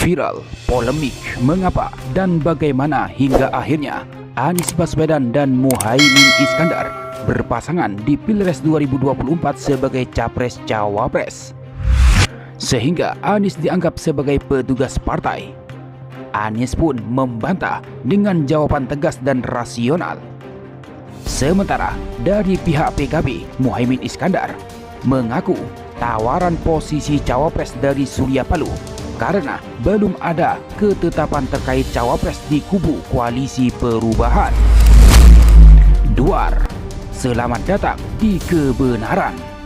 Viral, polemik, mengapa dan bagaimana hingga akhirnya Anies Baswedan dan Muhaimin Iskandar berpasangan di Pilpres 2024 sebagai Capres-Cawapres. Sehingga Anies dianggap sebagai petugas partai. Anies pun membantah dengan jawaban tegas dan rasional. Sementara dari pihak PKB, Muhaimin Iskandar mengaku tawaran posisi cawapres dari Surya Paloh karena belum ada ketetapan terkait cawapres di kubu Koalisi Perubahan. Duar, selamat datang di Kebenaran.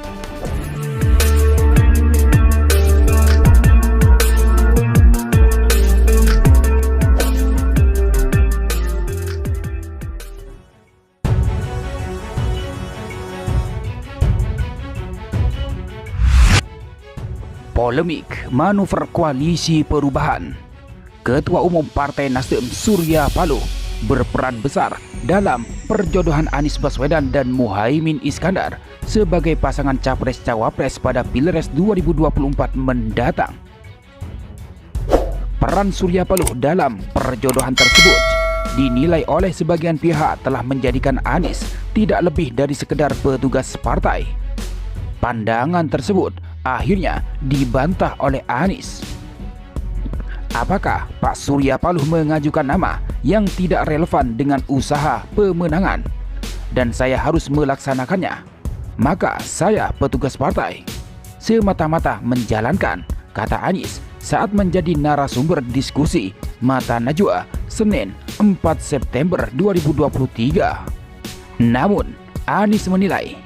Polemik manuver Koalisi Perubahan. Ketua Umum Partai Nasdem Surya Paloh berperan besar dalam perjodohan Anies Baswedan dan Muhaimin Iskandar sebagai pasangan Capres-Cawapres pada Pilpres 2024 mendatang. Peran Surya Paloh dalam perjodohan tersebut dinilai oleh sebagian pihak telah menjadikan Anies tidak lebih dari sekedar petugas partai. Pandangan tersebut akhirnya dibantah oleh Anies. Apakah Pak Surya Paloh mengajukan nama yang tidak relevan dengan usaha pemenangan dan saya harus melaksanakannya? Maka saya petugas partai, semata-mata menjalankan, kata Anies saat menjadi narasumber diskusi Mata Najwa Senin 4 September 2023. Namun Anies menilai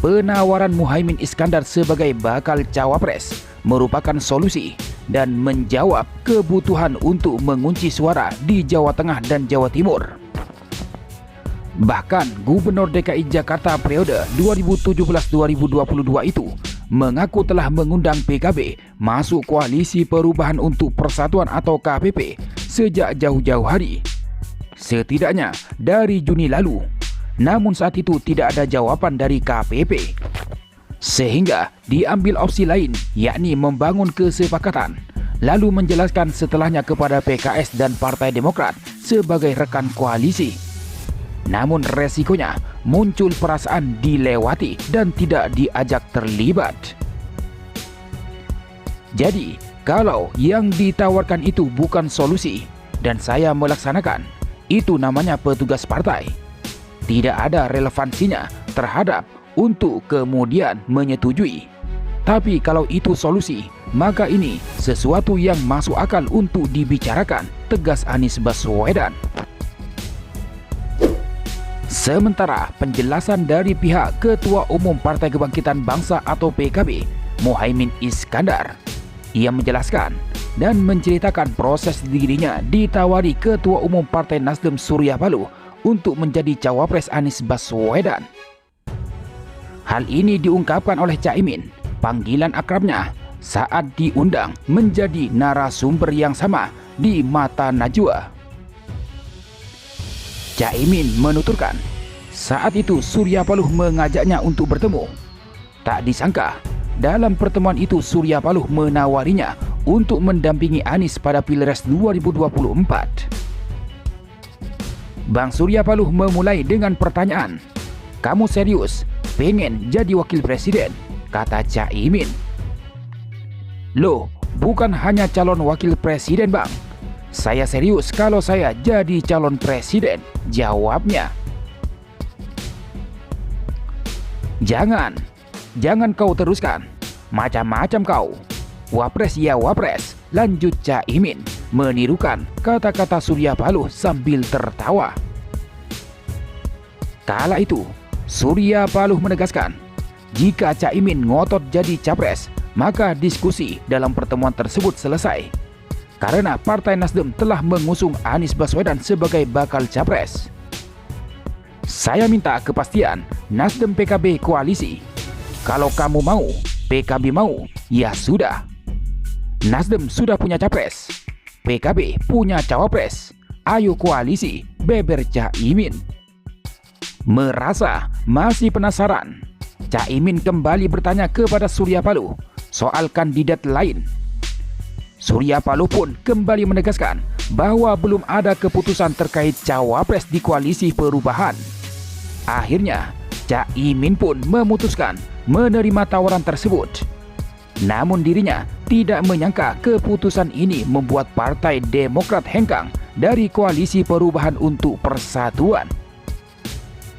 penawaran Muhaimin Iskandar sebagai bakal cawapres merupakan solusi dan menjawab kebutuhan untuk mengunci suara di Jawa Tengah dan Jawa Timur. Bahkan Gubernur DKI Jakarta periode 2017-2022 itu mengaku telah mengundang PKB masuk Koalisi Perubahan untuk Persatuan atau KPP sejak jauh-jauh hari, setidaknya dari Juni lalu. Namun saat itu tidak ada jawaban dari KPP, sehingga diambil opsi lain, yakni membangun kesepakatan, lalu menjelaskan setelahnya kepada PKS dan Partai Demokrat sebagai rekan koalisi. Namun resikonya muncul perasaan dilewati dan tidak diajak terlibat. Jadi, kalau yang ditawarkan itu bukan solusi dan saya melaksanakan, itu namanya petugas partai. Tidak ada relevansinya terhadap untuk kemudian menyetujui. Tapi kalau itu solusi, maka ini sesuatu yang masuk akal untuk dibicarakan, tegas Anies Baswedan. Sementara penjelasan dari pihak Ketua Umum Partai Kebangkitan Bangsa atau PKB, Muhaimin Iskandar, ia menjelaskan dan menceritakan proses dirinya ditawari Ketua Umum Partai Nasdem Surya Paloh untuk menjadi cawapres Anies Baswedan. Hal ini diungkapkan oleh Caimin, panggilan akrabnya, saat diundang menjadi narasumber yang sama di Mata Najwa. Caimin menuturkan, saat itu Surya Paloh mengajaknya untuk bertemu. Tak disangka, dalam pertemuan itu Surya Paloh menawarinya untuk mendampingi Anies pada Pilpres 2024. Bang Surya Paloh memulai dengan pertanyaan, "Kamu serius pengen jadi wakil presiden?" kata Caimin. "Loh, bukan hanya calon wakil presiden bang. Saya serius kalau saya jadi calon presiden," jawabnya. Jangan kau teruskan. Macam-macam kau. Wapres ya wapres, lanjut Caimin, menirukan kata-kata Surya Paloh sambil tertawa. Kala itu, Surya Paloh menegaskan, jika Caimin ngotot jadi capres, maka diskusi dalam pertemuan tersebut selesai. Karena Partai Nasdem telah mengusung Anies Baswedan sebagai bakal capres. Saya minta kepastian Nasdem PKB koalisi. Kalau kamu mau, PKB mau, ya sudah. Nasdem sudah punya capres, PKB punya cawapres. Ayo koalisi, beber Caimin. Merasa masih penasaran, Caimin kembali bertanya kepada Surya Paloh soal kandidat lain. Surya Paloh pun kembali menegaskan bahwa belum ada keputusan terkait cawapres di koalisi perubahan. Akhirnya, Caimin pun memutuskan menerima tawaran tersebut. Namun dirinya tidak menyangka keputusan ini membuat Partai Demokrat hengkang dari koalisi perubahan untuk persatuan.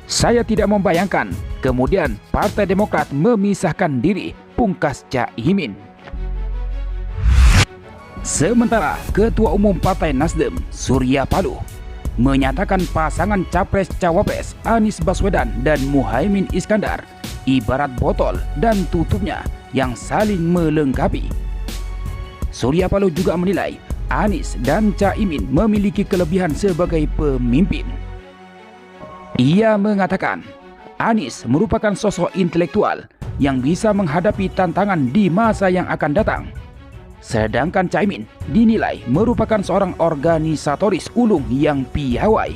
Saya tidak membayangkan kemudian Partai Demokrat memisahkan diri, pungkas Caimin. Sementara Ketua Umum Partai Nasdem, Surya Paloh, menyatakan pasangan Capres-Cawapres Anies Baswedan dan Muhaimin Iskandar ibarat botol dan tutupnya yang saling melengkapi. Surya Paloh juga menilai Anies dan Caimin memiliki kelebihan sebagai pemimpin. Ia mengatakan Anies merupakan sosok intelektual yang bisa menghadapi tantangan di masa yang akan datang. Sedangkan Caimin dinilai merupakan seorang organisatoris ulung yang piawai.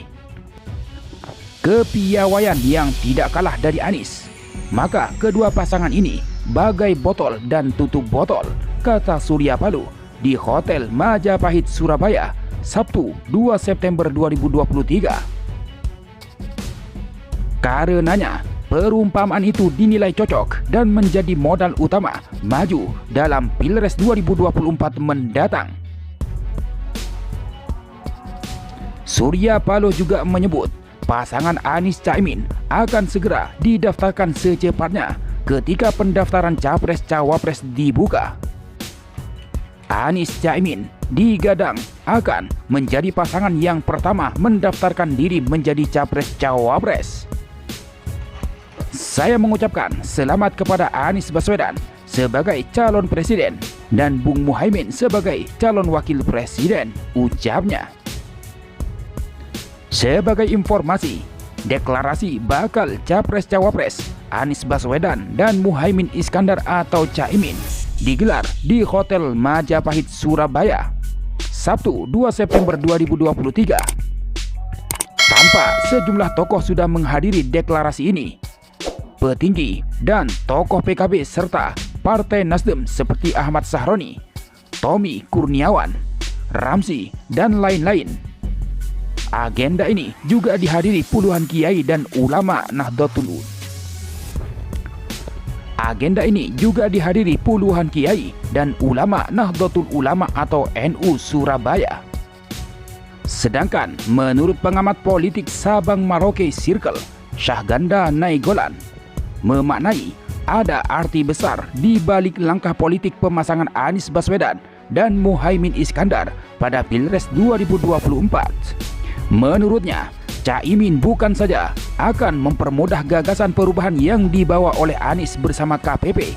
Kepiawaian yang tidak kalah dari Anies. Maka kedua pasangan ini bagai botol dan tutup botol, kata Surya Paloh di Hotel Majapahit, Surabaya, Sabtu 2 September 2023. Karenanya, perumpamaan itu dinilai cocok dan menjadi modal utama maju dalam Pilpres 2024 mendatang. Surya Paloh juga menyebut pasangan Anies Caimin akan segera didaftarkan secepatnya ketika pendaftaran Capres-Cawapres dibuka. Anies Caimin digadang akan menjadi pasangan yang pertama mendaftarkan diri menjadi Capres-Cawapres. Saya mengucapkan selamat kepada Anies Baswedan sebagai calon presiden dan Bung Muhaimin sebagai calon wakil presiden, ucapnya. Sebagai informasi, deklarasi bakal Capres-Cawapres Anies Baswedan dan Muhaimin Iskandar atau Caimin digelar di Hotel Majapahit, Surabaya, Sabtu 2 September 2023. Tampak sejumlah tokoh sudah menghadiri deklarasi ini. Petinggi dan tokoh PKB serta Partai Nasdem seperti Ahmad Sahroni, Tommy Kurniawan, Ramzi, dan lain-lain. Agenda ini juga dihadiri puluhan kiai dan ulama Nahdlatul Ulama atau NU Surabaya. Sedangkan menurut pengamat politik Sabang Merauke Circle, Syahganda Nainggolan, memaknai ada arti besar di balik langkah politik pemasangan Anies Baswedan dan Muhaimin Iskandar pada Pilpres 2024. Menurutnya, Caimin bukan saja akan mempermudah gagasan perubahan yang dibawa oleh Anies bersama KPP,